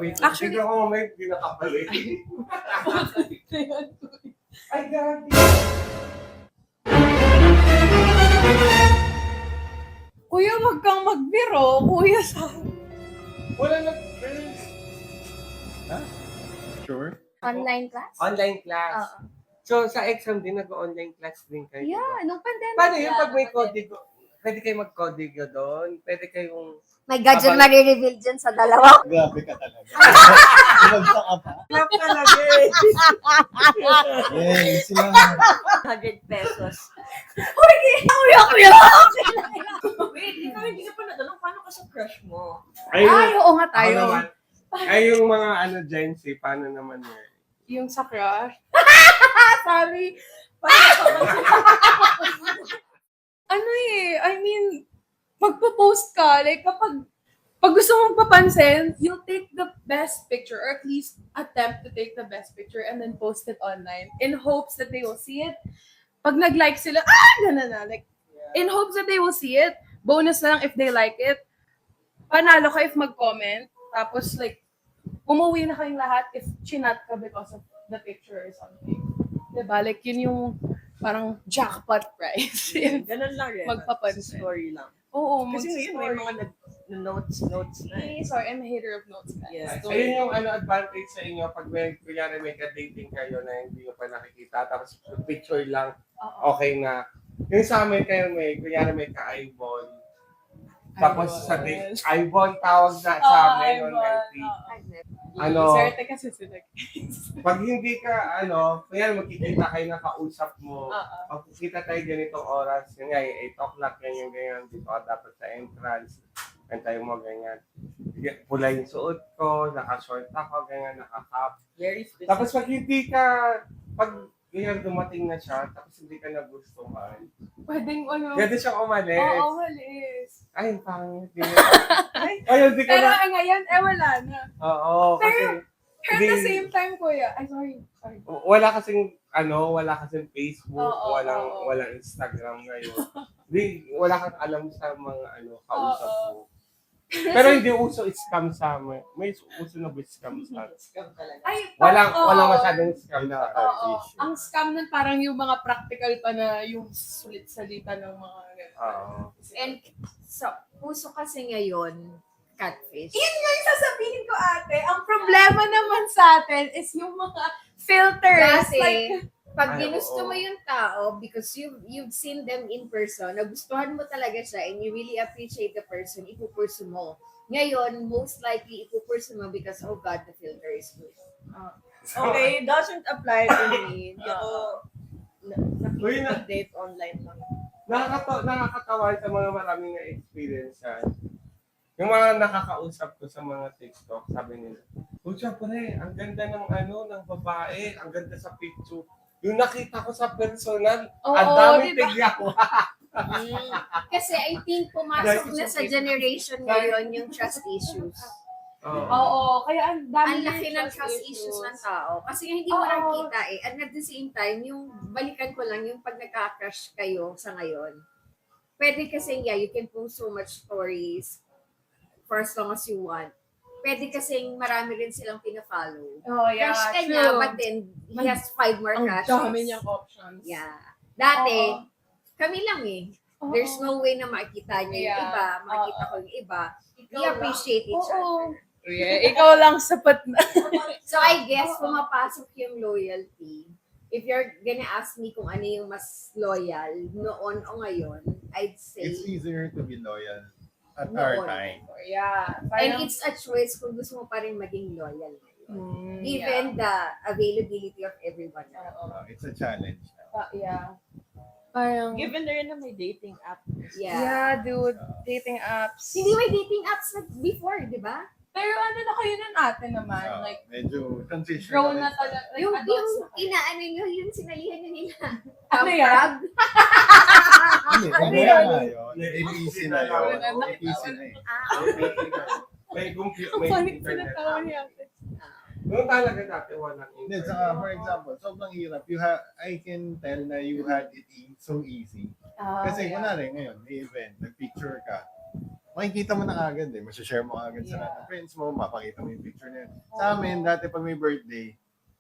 Actually, tignan ko may pinakabalik. Ay, gagi. Kuya, wag kang magbiro. Kuya, sa... Wala na. Sure? Online class? Online class. Oo. So, sa exam din, nag-online class din kayo. Yeah, diba? nung pandemic. Paano yun pag may codigo? Pwede kayo mag-codigo doon? Pwede kayong... May gadget marireveal dyan sa dalawa. Grabe ka talaga. Ibagsak ka pa. Love talaga eh. Yeah, sila. 100 pesos. Wait, ikaw hindi ka pa natanong paano ka sa crush mo? Ay, oo nga tayo. Ako naman. Ay, yung mga Gen Z, paano naman yun? Yung sa crush. Sorry. Ano I mean, magpo-post ka, like pag gusto mong papansin, you'll take the best picture or at least attempt to take the best picture and then post it online in hopes that they will see it. Pag nag-like sila, na. Like, in hopes that they will see it. Bonus na lang if they like it. Panalo ka if mag-comment. Tapos like, umuwi na kayong lahat if chinat ka because of the picture or something. Diba? Like, yun yung parang jackpot prize. Ganun lang rin. Magpapansin. Story lang. Oo, Kasi ngayon may mga notes na eh. Sorry, I'm a hater of notes, guys. Yeah. So, yun yung advantage sa inyo pag kunyari may ka-dating kayo na hindi nyo pa nakikita, tapos picture lang, Oo. okay na. Yung sa amin kayo kunyari may ka-eyeball. Tapos sa date, eyeball tawag na sa amin on LT. Ano? Swerte kasi sila. Pag hindi ka, kunyari magkikita kayo na kausap mo, pag kita tayo ganitong oras, yun nga, 8 o'clock, ganyan, dito ka dapat sa entrance, tayo mo ganyan. Pula yung suot ko, naka-short ako, ganyan, naka-cap. Very specific. Tapos pag hindi ka, pag ganyan dumating na siya, tapos hindi ka nagustuhan, Pwedeng pwede siyang umalis. Oo, walis. Ay, pangit. Ay, hindi ka Pero na. ngayon, wala na. Oo, kasi, Pero at the same time, kuya, ay sorry. wala kasing Facebook, Oo, walang Instagram ngayon. Wala kang alam sa mga kausap mo. Pero hindi uso scam sa amin. May uso na ba scam sa amin? Scam talaga. Ay, Walang masyadong scam na. Oo. Ang scam nun parang yung mga practical pa na yung sulit-salita ng mga Oo. And so, puso kasi ngayon, catfish. Yun nga yung sasabihin ko, ate. Ang problema naman sa atin is yung mga filters. Kasi, pag Ay, ginusto oo. mo yung tao, because you've seen them in person, nagustuhan mo talaga siya, and you really appreciate the person, ipupursu mo. Ngayon, most likely, ipupursu mo because, oh God, the filter is good. Okay, doesn't apply to me. Hindi ako Uy, nakikipag-date online lang. Nakakatawa sa mga maraming na-experience yan. Yung mga nakakausap ko sa mga TikTok, sabi nila, Pucha, pre, ang ganda ng babae, ang ganda sa picture. Yung nakita ko sa personal, Oo, ang dami diba? tigyawa. Kasi I think pumasok na sa generation ngayon yung trust issues. Oo, kaya ang dami Ang laki ng trust issues ng tao. Kasi hindi mo nakita eh. And at the same time, yung balikan ko lang, yung pag nagka-crush kayo sa ngayon, pwede kasi, you can post so much stories for as long as you want. Pwede kasing marami rin silang pina-follow. Oh, yeah, Crush ka true. niya, but then he has 5 more Ang crushes. dami niyang options. Yeah. Dati, Oo. kami lang eh. Oo. There's no way na makikita niya yung Yeah. iba, makikita ko yung iba. We lang. appreciate each Oo. other. Yeah, ikaw lang sapat na. So I guess pumapasok yung loyalty. If you're gonna ask me kung ano yung mas loyal noon o ngayon, I'd say It's easier to be loyal at Noon. our time. Yeah. and it's a choice kung gusto mo pa rin maging loyal ngayon. Given the availability of everyone. It's a challenge. Yeah. Parang, Given na rin na may dating app. Yeah. dude, dating apps. Hindi may dating apps na before, di ba? Pero ano na kayo nun ate naman? Like, Medyo transition. grow na talaga. Like, Yung adults na kayo. inaano nyo, yung sinalihan nyo nila. Ano yan? Hindi, yun? na yun. Easy na yun. Easy na eh. May Ang may funny internet. pinatawa ni ate. Noong talaga dati walang Hindi, internet. saka for example, sobrang hirap. I can tell na you had it so easy. Kasi kunwari ngayon, may event, nag-picture ka, makikita mo na agad eh. Masashare mo agad sa lahat ng friends mo, mapakita mo yung picture na yun. Sa amin, dati pag may birthday,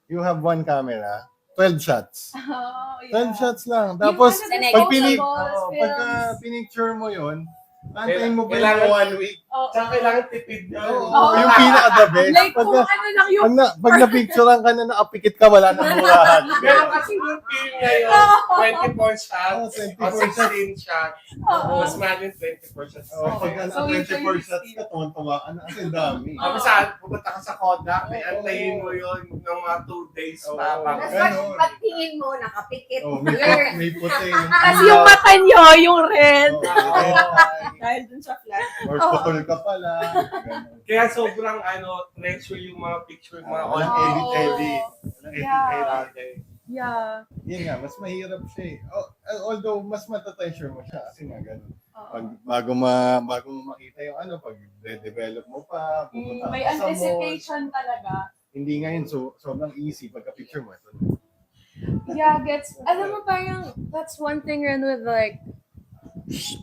you have one camera, 12 shots. Oh, 12 shots lang. Tapos, pag pagka films. pinicture mo yun, antayin mo pa Kailangan- yung 1 week. Tsaka kailangan tipid yun. Oo, yung pinaka-the best. Like, kung ano lang yung Pag na-picturean ka na nakapikit ka, wala nang murahan. Pero kasi yung film ngayon, 24 shots, o 16 shots. Mas maraming 24 shots. Pag So, 24 usually shots ka, tuwan-tuwa ka na. Kasi dami. Tapos saan, pupunta ka sa Kodak, may antayin mo yun ng mga 2 days pa. Oo. Tapos Ganon. pag tingin mo, nakapikit. Oh, Blur. may puti. Kasi yung mata nyo, yung red. Dahil dun sa flash. Or putol ka pala. Ganon. Kaya sobrang treasure yung mga picture, mga Walang on edit. Walang Yeah. edit. Yeah. Yun nga, mas mahirap siya eh. Although, mas matatensure mo siya kasi nga ganun. Pag, bago mo makita yung pag de-develop mo pa, pupunta May ka sa mall. anticipation talaga. Hindi ngayon, sobrang easy pagka picture mo. Ito. Yeah, alam mo parang, that's one thing rin with like,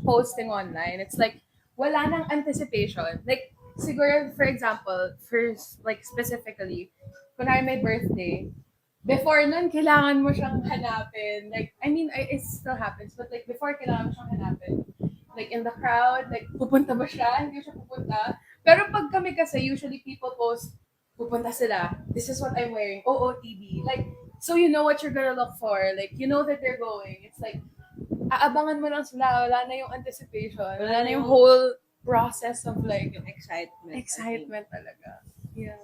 posting online. It's like, wala nang anticipation. Like, siguro, for example, first, like, specifically, kunwari may birthday, before nun, kailangan mo siyang hanapin. Like, I mean, it still happens, but like, before, kailangan mo siyang hanapin. Like, in the crowd, like, pupunta ba siya? Hindi siya pupunta. Pero pag kami kasi, usually people post, pupunta sila. This is what I'm wearing. OOTD. Like, so you know what you're gonna look for. Like, you know that they're going. It's like, aabangan mo lang sila. Wala na yung anticipation. Wala na yung whole process of like, excitement talaga. Yeah.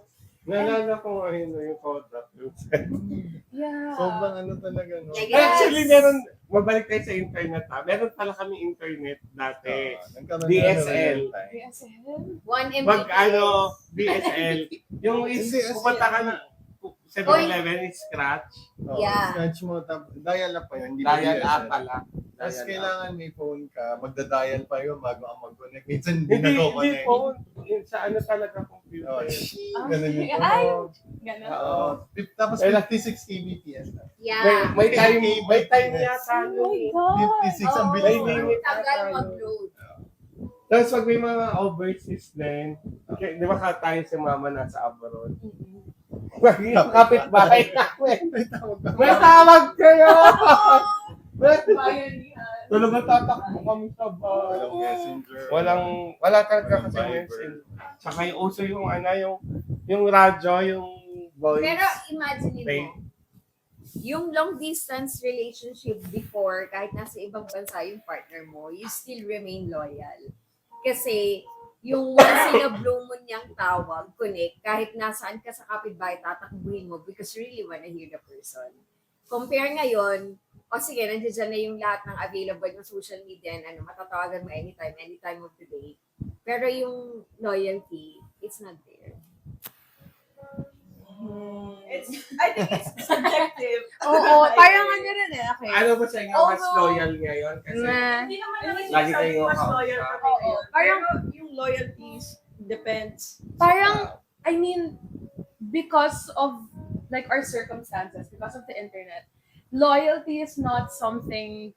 Naalala ko ngayon yung Kodak. Yeah. Sobrang talaga, no? Like, Actually, mabalik tayo sa internet Meron pala kami internet dati. Nagkaroon DSL. na ng DSL? 1 Mbps. Pag DSL, yung pupunta ka na 7-Eleven, scratch. Yeah. Scratch mo, dial up pa yun. Hindi Dial DSL. up pala. Tapos Dial up. kailangan may phone ka, magda-dial pa yun bago ka mag-connect. Minsan hindi Hindi nag-connect. phone. Yung sa talaga computer. Ganun yung Ay! phone. Ganun. Oo. Tapos 56 kbps na. Yeah. May time yata Oh my yun. God! 56 ang Oh. bilis May na. limit Tagal mag-load. Tapos pag may mga overseas din, okay, di ba tayo si mama nasa abroad? Kapit-bahay namin. May tawag na. May tawag kayo! Bayanihan. Talaga tatakbo kami sa bahay. Walang messenger. Wala talaga kasi Viber. messenger. Tsaka yung uso yung radyo, yung voice. Pero imagine Wait. mo, yung long distance relationship before, kahit nasa ibang bansa yung partner mo, you still remain loyal. Kasi yung once in a blue moon niyang tawag, connect, kahit nasaan ka sa kapitbahay, tatakbuhin mo because you really wanna hear the person. Compare ngayon, o sige, nandiyan na yung lahat ng available ng social media and matatawagan mo anytime of the day. Pero yung loyalty, it's not there. I think it's subjective. Oo, parang ano rin eh. Okay. Ano ba sa inyo mas Although- loyal ngayon? Kasi Hindi naman naman Lagi sinasabi tayong mas loyal kausap. kami ngayon. Parang- Pero yung loyalties depends. Parang, I mean, because of like our circumstances, because of the internet, loyalty is not something,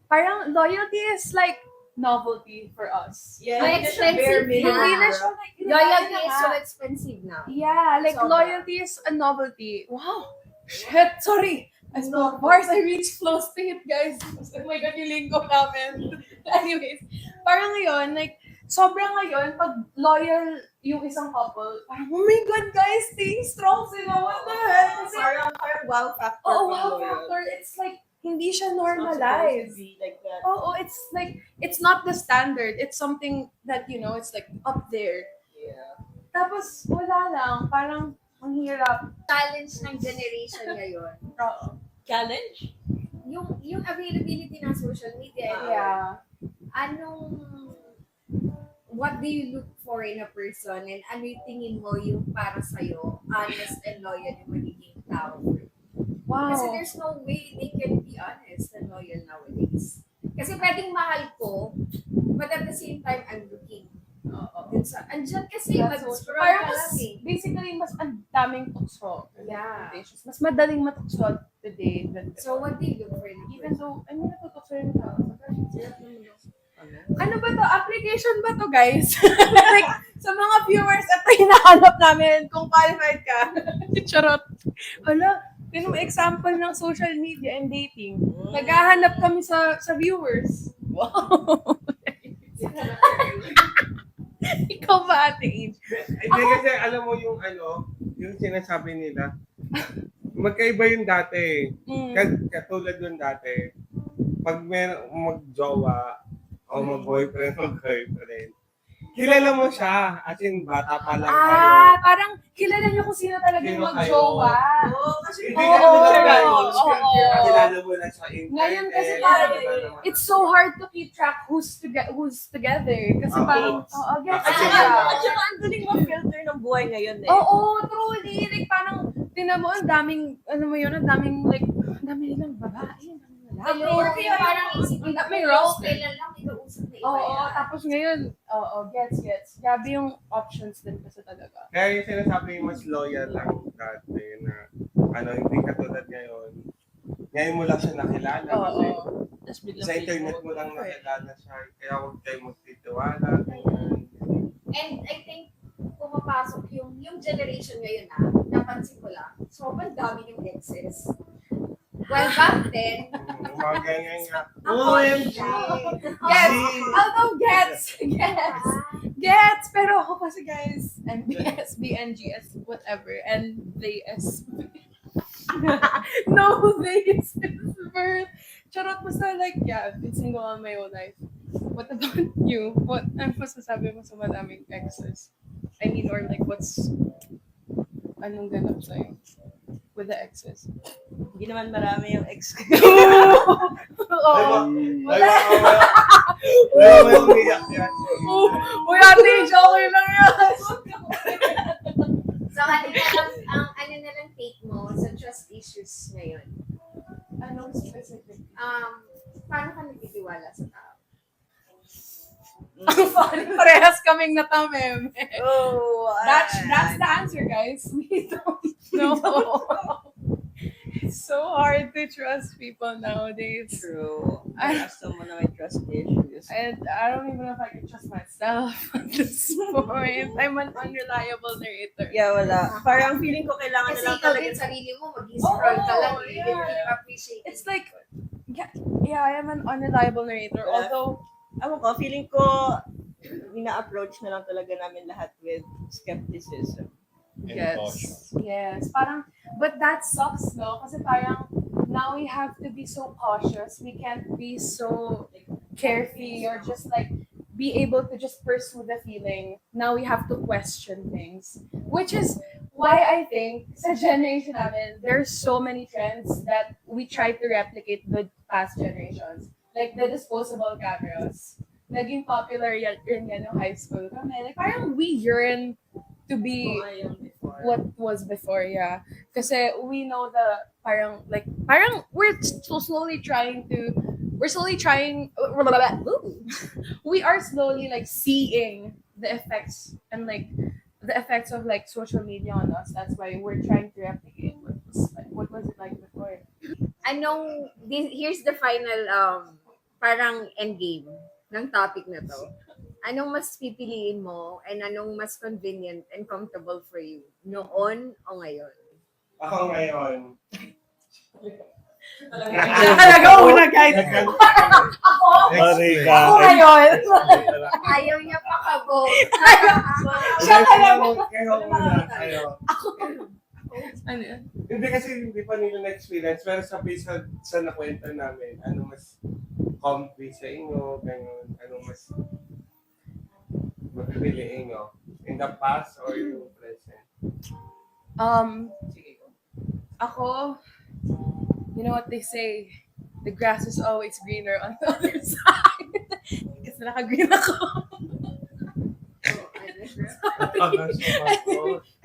parang loyalty is like novelty for us. Yeah, But it's a bare expensive minimum. Hindi na na. siya like, Loyalty na is nga. so expensive now. Yeah, like Sobra. loyalty is a novelty. Wow! Shit, sorry! I spoke bars, I reached close to it, guys. Oh my God, yung linggo namin. Anyways, parang ngayon, like, sobrang ngayon, pag loyal yung isang couple, parang, oh my God, guys, staying strong sila. What the heck? Kasi, Parang wow factor. oh, pag wow loyal. factor. It's like, hindi siya It's not supposed to normalized. be like that. Oh, it's like, it's not the standard. It's something that, it's like up there. Yeah. Tapos, wala lang. Parang, ang hirap. Challenge ng generation ngayon. Oo. Challenge? Yung availability ng social media. Yeah. What do you look for in a person and ano yung tingin mo yung para sa'yo, honest and loyal yung magiging tao? Wow. Kasi there's no way they can be honest and loyal nowadays. Kasi pwedeng mahal ko, but at the same time, I'm looking. Andyan kasi, That's mag-scroll Parang ka mas, lang eh. basically, mas ang daming tukso. Yeah. Mas madaling matukso today than So what do you look for in a even person? though, I mean, natutukso rin tao. Ano ba to? Application ba to, guys? Like, sa mga viewers, ito hinahanap namin kung qualified ka. Charot. Hala, yun yung example ng social media and dating. Naghahanap kami sa viewers. Wow. Ikaw ba, Ate Age? Hindi kasi alam mo yung yung sinasabi nila, magkaiba yung dati. Katulad yung dati, pag may mag-jowa o mag-boyfriend o girlfriend, kilala mo siya, as in bata pa lang kayo. Parang kilala niyo kung sino talaga yung Sino mag-jowa. Hindi Oo, ka tulad oo, ngayon, oo. kilala mo na sa internet. Ngayon kasi eh, parang, iba naman. it's so hard to keep track who's together. Kasi Oo. parang, gets Kasi ko. At saka ang galing ma-filter ng buhay ngayon eh. Oo, truly. Like, parang, tinan mo, ang daming, ano mo yun, ang daming, like, ang daming nilang babae, ang daming lalaki. Or kaya parang isipin Ang may ko, roster. kailan lang ikausap na iba Oo, yan. tapos ngayon, gets. Grabe yung options din kasi talaga. Kaya yung sinasabi mas loyal lang dati na hindi katulad ngayon. Ngayon mo lang siya nakilala kasi Tapos biglang sa internet mo lang nakilala siya. Kaya huwag kayo magtitiwala. Ganyan. And I think pumapasok yung generation ngayon napansin ko lang, sobrang dami yung exes. Well, back then, Mga ganyan nga. Ako, OMG! Gets! G! Although gets! Pero ako kasi guys, MBS, BNGS, whatever, and they S. No, they is birth. Charot, basta like, yeah, I've been single all my whole life. What about you? What ang masasabi mo sa madaming exes? I mean, or like, anong ganap sa'yo with the exes? Hindi naman marami yung ex ko. Oo. Umiyak yan. Uy, ate, okay lang yan. so kanina lang, ang ano na lang take mo sa trust issues ngayon. Anong specific? Paano ka nagtitiwala sa tao? Ang funny, parehas kaming natameme. Oh, That's the answer, guys. We don't know. It's so hard to trust people nowadays. True. I have someone na may trust issues. And I don't even know if I can trust myself at this point. I'm an unreliable narrator. Yeah, wala. Parang feeling ko kailangan na Kasi lang ikaw talaga. din sarili mo, mag-scroll ka lang, Oo, you yeah. keep appreciating. It's like, yeah, I am an unreliable narrator. Yeah. Although, Ako ko, feeling ko, ina-approach na lang talaga namin lahat with skepticism. And caution. Yes. Parang, but that sucks, no? Kasi parang, now we have to be so cautious. We can't be so carefree or just like, be able to just pursue the feeling. Now we have to question things. Which is why I think, sa generation namin, there's so many trends that we try to replicate with past generations. Like the disposable cameras. Naging popular yan yung high school kami. Like, parang we yearn to be what was before, yeah. Kasi we know the parang we're slowly trying we are slowly like seeing the effects and like the effects of like social media on us. That's why we're trying to replicate what was it like before. Here's the final parang endgame ng topic na to. Anong mas pipiliin mo and anong mas convenient and comfortable for you? Noon o ngayon? Ako ngayon. Talaga una, guys. Ako? Ako ngayon. Ayaw niya pa kago. Siya talaga. Kayo. Ano yun? Hindi kasi hindi pa nila na-experience, pero sa base sa nakwento namin, ano mas comfy sa inyo, ganyan, ano mas mapipiliin nyo? In the past or yung present? Ako, you know what they say, the grass is always greener on the other side. Kasi naka-green ako.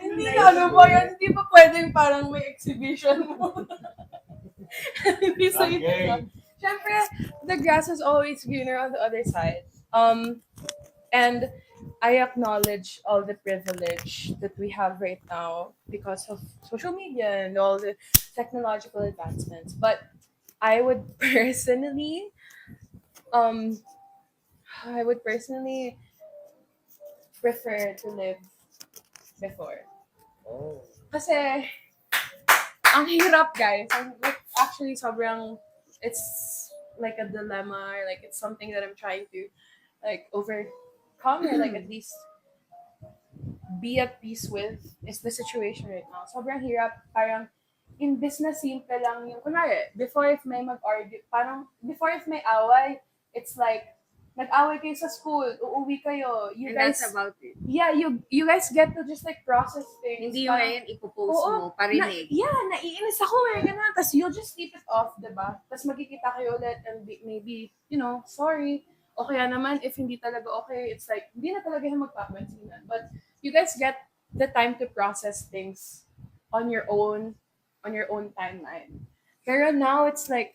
Hindi na, ano ba yan? Hindi pa pwedeng parang may exhibition mo. Hindi sa ito. Siyempre, the grass is always greener on the other side. And I acknowledge all the privilege that we have right now because of social media and all the technological advancements. But I would personally I would personally prefer to live before. Oh. Kasi, ang hirap, guys. Like, actually, sobrang, it's like a dilemma, or like it's something that I'm trying to like overcome, or like at least be at peace with, is the situation right now. Sobrang hirap, parang in business simple lang yung, kunwari, before if may mag-argue, parang before if may away, it's like, nag-away kayo sa school, uuwi kayo, you And guys, that's about it. yeah, you guys get to just like process things. Hindi yung Parang, ngayon ipopost Oo, mo, parinig. Naiinis ako ganun. Tapos you'll just sleep it off, diba? Tapos magkikita kayo ulit and maybe, sorry. O kaya naman, if hindi talaga okay, it's like, hindi na talaga yung magpapansinan. But you guys get the time to process things on your own timeline. Pero now, it's like,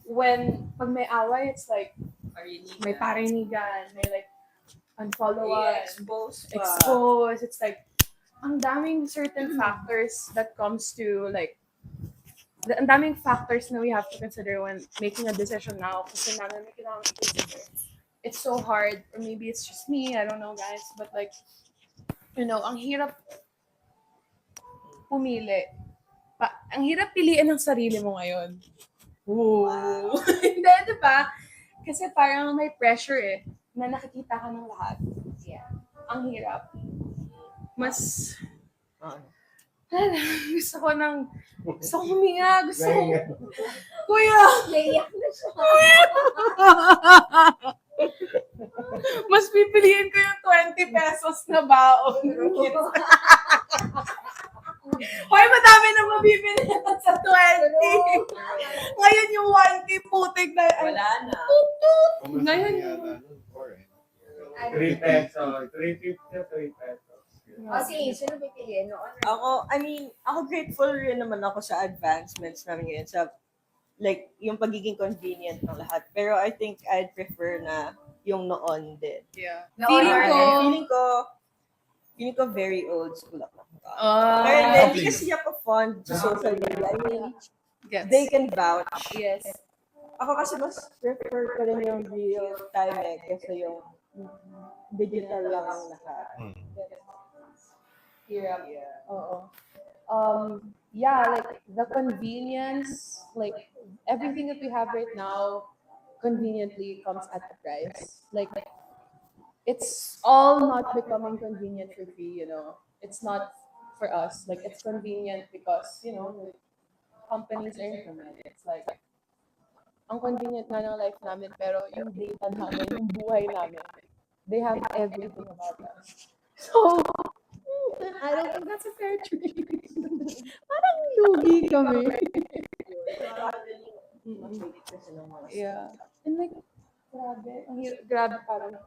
pag may away, it's like, may parinigan, may like, unfollowan, expose. It's like, ang daming certain factors that comes to like, ang daming factors na we have to consider when making a decision now. Kasi namin may kailangan i-consider. It's so hard, or maybe it's just me, I don't know, guys. But like, ang hirap pumili. Ang hirap piliin ang sarili mo ngayon. Ooh. Hindi, di ba? Kasi parang may pressure na nakikita ka ng lahat. Yeah. Ang hirap. Mas, Oo. gusto ko huminga, gusto ko, kuya, Naiyak na siya. mas pipiliin ko yung 20 pesos na baon. Hoy, madami na mabibili sa 20. Ngayon yung 1K putik na, Wala na. Kung Ngayon, yata nun, 4 3 pesos. 3.50 o 3 pesos. O sige, sino pipiliin? No? Ako grateful rin naman ako sa advancements namin ngayon sa like yung pagiging convenient ng lahat. Pero I think I'd prefer na yung noon din. yeah. Feeling ko very old school ako. Pero hindi kasi ako fond sa social media. I mean, they can vouch. Yes. Ako kasi mas prefer ko rin yung real time kasi yung digital lang ang lahat. Hirap. Oo. Like the convenience, like everything that we have right now, conveniently comes at a price. Like it's all not becoming convenient for free, It's not for us. Like it's convenient because, companies earn from it. It's like, ang convenient nga ng life namin, pero yung data namin, yung buhay namin, they have everything about us. So, I don't think that's a fair trade. Parang lugi kami. Yeah. And like, grabe parang,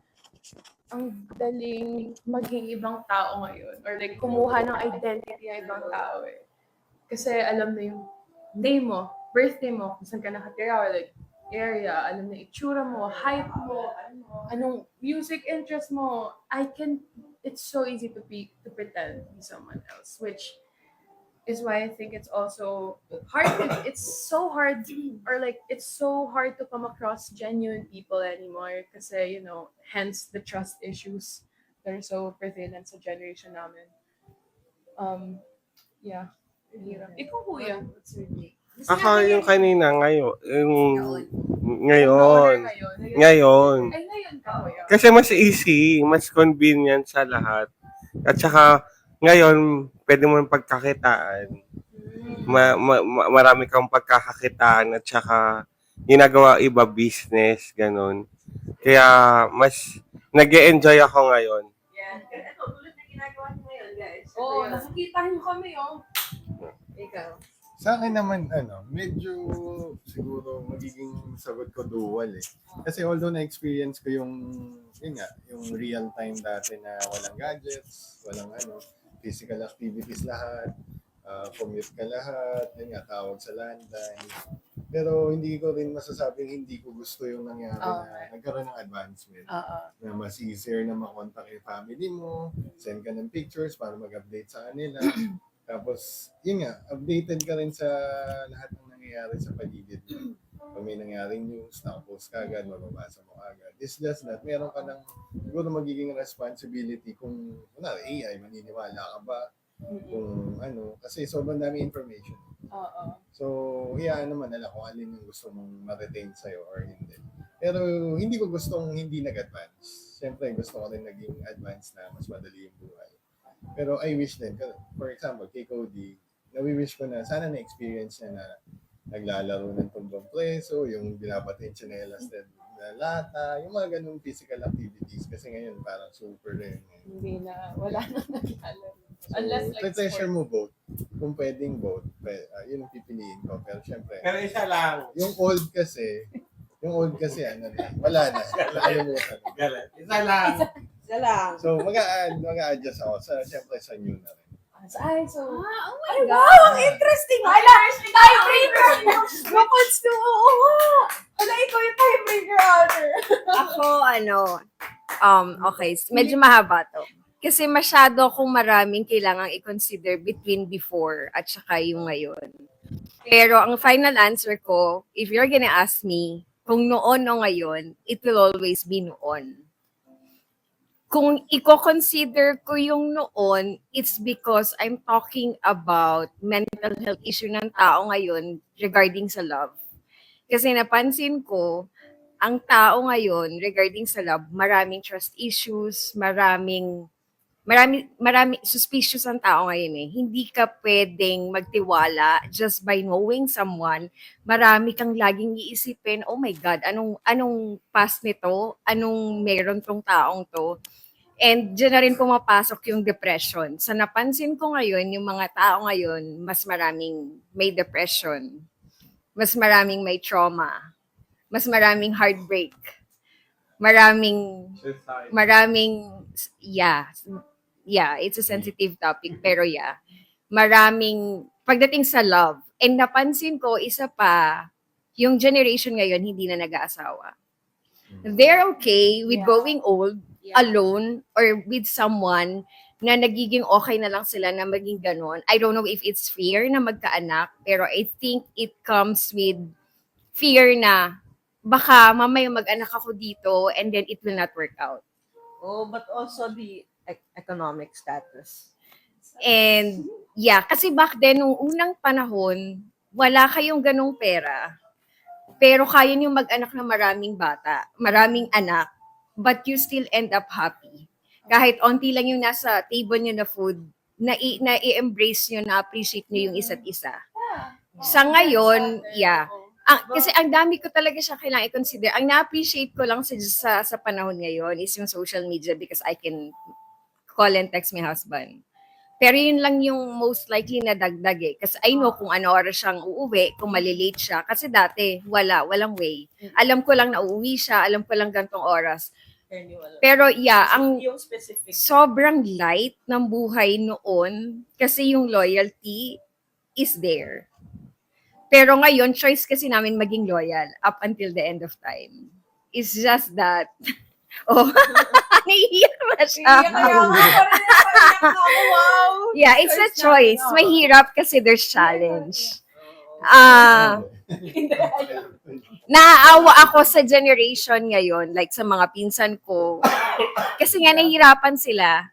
ang daling maging ibang tao ngayon. Or like, kumuha ng identity ng ibang tao Kasi alam na yung name mo, birthday mo, kung saan ka nakatira, or like, area, alam na itsura mo, height mo, anong music interest mo. It's so easy to pretend to be someone else, which is why I think it's also hard. It's so hard, or like it's so hard to come across genuine people anymore. Kasi hence the trust issues that are so prevalent sa generation namin. Yeah. Hirap. Ikaw, kuya. Ako yung kanina, ngayon. Ngayon. Ngayon. Ay, ngayon ka, kuya. Kasi mas easy, mas convenient sa lahat. At saka, ngayon, pwede mo pagkakitaan. Marami kang pagkakakitaan at saka ginagawa iba business, ganun. Kaya, mas nag-e-enjoy ako ngayon. Yan. Ito, tulad na ginagawa niyo ngayon, guys. Oo, nakikita niyo kami, Ikaw. Sa akin naman, medyo siguro magiging sagot ko dual Kasi although na-experience ko yung real time dati na walang gadgets, walang physical activities lahat, commute ka lahat, tawag sa landline. Pero hindi ko rin masasabing hindi ko gusto yung nangyari na nagkaroon ng advancement. Na mas easier na makontak yung family mo, send ka ng pictures para mag-update sa kanila. Tapos, updated ka rin sa lahat ng nangyayari sa paligid mo. Pag may nangyaring news, nakapost ka agad, mababasa mo agad. It's just that meron ka ng siguro magiging responsibility kung AI, maniniwala ka ba? Kung ano, kasi sobrang dami information. Oo. So, hiyaan naman nila kung alin yung gusto mong ma-retain sa'yo or hindi. Pero hindi ko gustong hindi nag-advance. Siyempre, gusto ko rin naging advance na mas madali yung buhay. Pero I wish din, for example, kay Cody, nawi-wish ko na sana na-experience niya na naglalaro ng tumbang preso, yung binabati yung tsinelas na lata, yung mga ganung physical activities. Kasi ngayon parang super rin. Hindi na, wala na naglalaro. So, Unless like treasure mo both. Kung pwedeng both, yun ang pipiliin ko. Pero syempre, Pero isa lang. yung old kasi, ano na, wala na. Nakalimutan. Galit. Isa lang. Isa lang. So, mag-a-adjust ako. Syempre, sa new na rin. Ay, so... Oh my Ay, God. wow! Ang interesting! Ala! Tiebreaker! Bukod to... Oo nga! Ala, ikaw yung tiebreaker, Honor. Ako, okay, medyo mahaba to. Kasi masyado akong maraming kailangang i-consider between before at saka yung ngayon. Pero ang final answer ko, if you're gonna ask me, kung noon o ngayon, it will always be noon. Kung i-consider ko yung noon, it's because I'm talking about mental health issue ng tao ngayon regarding sa love. Kasi napansin ko, ang tao ngayon regarding sa love, maraming trust issues, marami suspicious ang tao ngayon eh. Hindi ka pwedeng magtiwala just by knowing someone. Marami kang laging iisipin, oh my God, anong past nito? Anong meron tong taong to? And dyan na rin pumapasok yung depression. Sa napansin ko ngayon, yung mga tao ngayon, mas maraming may depression. Mas maraming may trauma. Mas maraming heartbreak. Maraming, yeah, it's a sensitive topic, pero yeah, maraming, pagdating sa love, and napansin ko, isa pa, yung generation ngayon, hindi na nag-aasawa. They're okay with growing old, alone, or with someone na nagiging okay na lang sila na maging ganon. I don't know if it's fear na magkaanak, pero I think it comes with fear na baka mamaya mag-anak ako dito and then it will not work out. Oh, but also the economic status. And yeah, kasi back then, nung unang panahon, wala kayong ganong pera. Pero kaya niyo mag-anak ng maraming bata, maraming anak, but you still end up happy. Kahit onti lang yung nasa table niyo na food, na-i-embrace niyo, na-appreciate niyo yung isa't isa. Sa ngayon, yeah. Kasi ang dami ko talaga siya kailangan i-consider. Ang na-appreciate ko lang sa panahon ngayon is yung social media because I can call and text my husband. Pero yun lang yung most likely na dagdag eh. Kasi I know kung ano oras siyang uuwi, kung malilate siya. Kasi dati, walang way. Alam ko lang na uuwi siya, alam ko lang gantong oras. Pero yeah, ang yung specific. sobrang light ng buhay noon kasi yung loyalty is there. Pero ngayon, choice kasi namin maging loyal up until the end of time. It's just that, naiiyak na siya. Wow! Yeah, it's a choice. Mahirap kasi there's challenge. Naaawa ako sa generation ngayon, like sa mga pinsan ko. Kasi nga nahihirapan sila.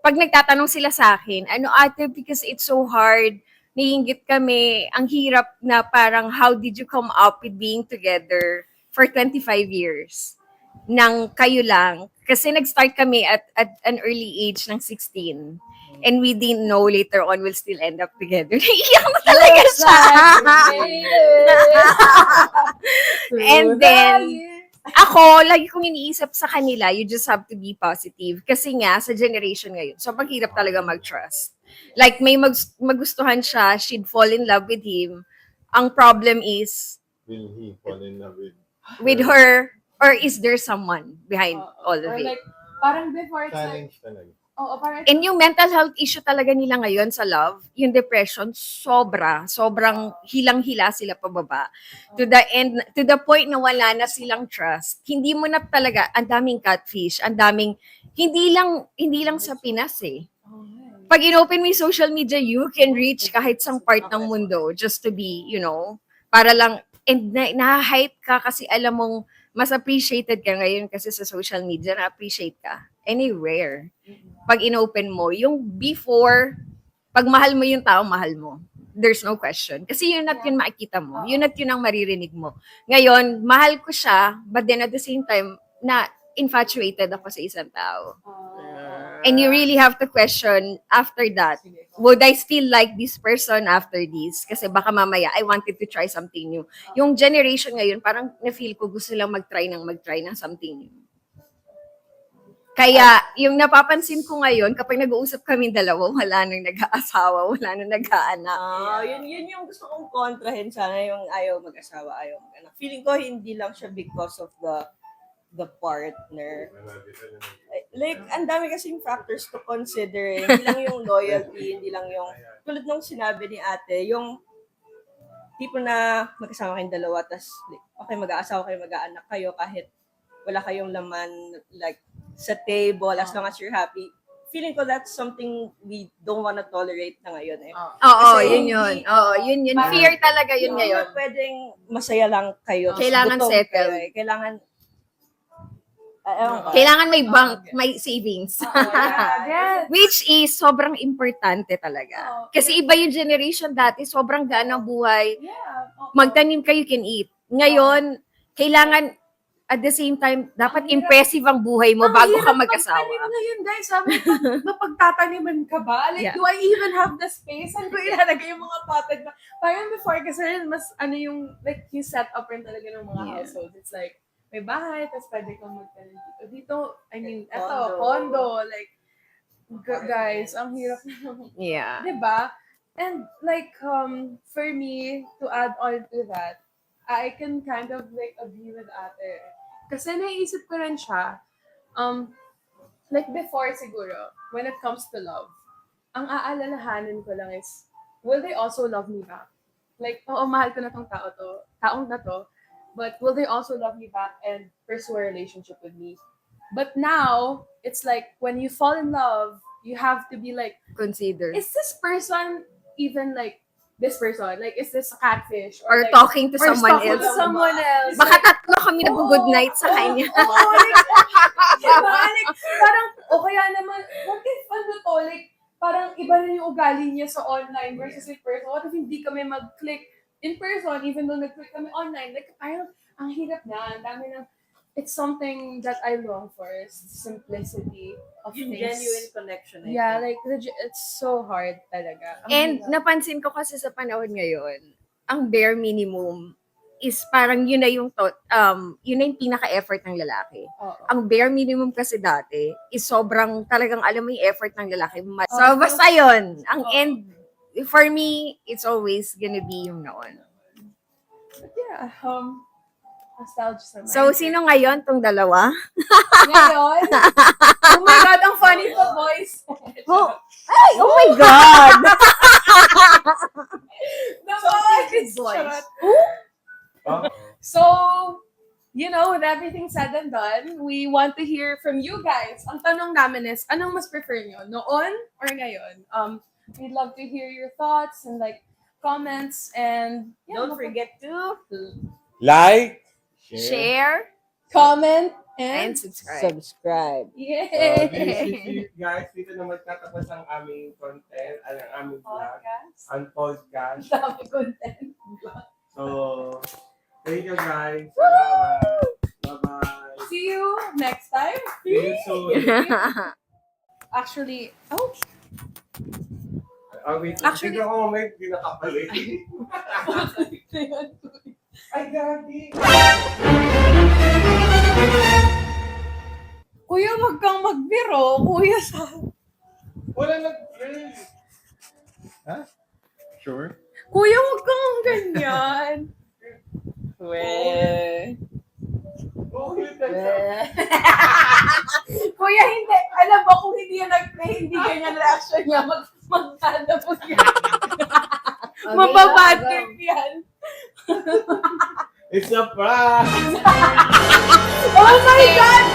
Pag nagtatanong sila sa akin, ate, because it's so hard, naiinggit kami, ang hirap na parang, how did you come up with being together for 25 years? Nang kayo lang. Kasi nag-start kami at an early age ng 16. And we didn't know later on we'll still end up together. Naiiyak mo talaga siya. And then, ako, lagi kong iniisip sa kanila, you just have to be positive. Kasi nga, sa generation ngayon, sobrang hirap talaga mag-trust. Like, may magustuhan siya, she'd fall in love with him. Ang problem is, Will he fall in love with her, or is there someone behind all of Or it? like, parang before it's like, challenge talaga? parang, And yung mental health issue talaga nila ngayon sa love, yung depression, sobrang hilang-hila sila pababa. To the point na wala na silang trust. Hindi mo na talaga, ang daming catfish, ang daming, hindi lang sa Pinas eh. Pag inopen mo yung social media, you can reach kahit sang part ng mundo just to be, para lang and na-hype ka kasi alam mong mas appreciated ka ngayon kasi sa social media, na-appreciate ka. Anywhere. Pag inopen mo, yung before, pag mahal mo yung tao, mahal mo. There's no question. Kasi yun at yun makikita mo. Yun at yun ang maririnig mo. Ngayon, mahal ko siya, but then at the same time, na infatuated ako sa isang tao. And you really have to question after that, would I still like this person after this? Kasi baka mamaya, I wanted to try something new. Yung generation ngayon, parang na-feel ko gusto lang mag-try ng something new. Kaya, yung napapansin ko ngayon, kapag nag-uusap kami dalawa, wala nang nag-aasawa, wala nang nag-aanak. Yun yung gusto kong kontrahin sana, yung ayaw mag-asawa, ayaw mag-anak. Feeling ko hindi lang siya because of the partner. Like, ang dami kasing factors to consider. Hindi lang yung loyalty, hindi lang yung, tulad nung sinabi ni ate, yung tipo na magkasama kayong dalawa, tas like, okay, mag-aasawa kayo, mag-aanak kayo, kahit wala kayong laman, like, sa table, as long as you're happy. Feeling ko that's something we don't wanna tolerate na ngayon eh. Oo, Kasi yun yun. hindi- Oo, yun yun. Fear talaga yun Hindi ngayon. na pwedeng masaya lang kayo. tas Kailangan gutom settle. kayo eh. Kailangan, ewan ko. Kailangan may bank, may savings. Yes. Which is sobrang importante talaga. Kasi iba yung generation dati, sobrang gaan ang buhay. Yeah. Magtanim kayo, can eat. Ngayon, kailangan at the same time, dapat impressive ang buhay mo bago ka mag-asawa. Ngayon, guys, sabi ko, mapagtataniman ka ba? Like, Yeah. do I even have the space? Saan ko ilalagay yung mga potted ba? Parang before, kasi rin, mas ano yung, like, yung setup rin talaga ng mga Yeah. households. It's like, may bahay, tapos pwede kang magtanim dito. Dito, I mean, Condo. condo. Like, guys, ang hirap na. Yeah. Diba? And like, for me, to add on to that, I can kind of like agree with ate. Kasi naisip ko rin siya, like before siguro, when it comes to love, ang aalalahanin ko lang is, will they also love me back? Like, oo, mahal ko na tong taong na to, but will they also love me back and pursue a relationship with me? But now, it's like, when you fall in love, you have to be like, Consider. is this person even like this person? Like, is this a catfish? Or like, talking to or someone talking else. to someone else. Baka tatlo kami nag-good night sa kanya. Oo, like, diba? Like, parang, o kaya naman, what if, ano to, like, parang iba na yung ugali niya sa online versus in person. What if hindi kami mag-click in person, even though nag-click kami online? Like, parang, ang hirap na, ang dami ng, it's something that I long for, is simplicity of Yung things. genuine connection. I Yeah, think. like, legit, it's so hard talaga. Ang And hirap. napansin ko kasi sa panahon ngayon, ang bare minimum is parang yun na yung yun na yung pinaka-effort ng lalaki. Oo. Ang bare minimum kasi dati is sobrang talagang alam mo yung effort ng lalaki. So basta yun. Ang end, for me, it's always gonna be yung noon. But yeah, nostalgia sa So, sino ngayon tong dalawa? Ngayon, oh my God, ang funny pa, boys. Oh, ay, oh my God! The boys. Charot. So, you know, with everything said and done, we want to hear from you guys. Ang tanong namin is, anong mas prefer nyo? Noon or ngayon? We'd love to hear your thoughts and like comments and yeah, Don't forget to Like, Share comment and and subscribe. subscribe. yay! guys, dito na magtatapos ang aming content, ang aming vlog, Podcast. ang podcast. Dami content. So, thank you guys. Salamat. Bye-bye. See you next time. See you soon. Actually, oh, Oh, wait. Actually- Tignan ko may pinakapalit. Ay, gagi. Kuya, wag kang magbiro. Kuya, sa... Wala nag Sure? Kuya, wag kang ganyan. Okay, thanks. Kuya, hindi. Alam mo, kung hindi yan nag-play, hindi ganyan reaction niya. Magkada po yan. Mababad trip yan. It's a prank! Oh my God,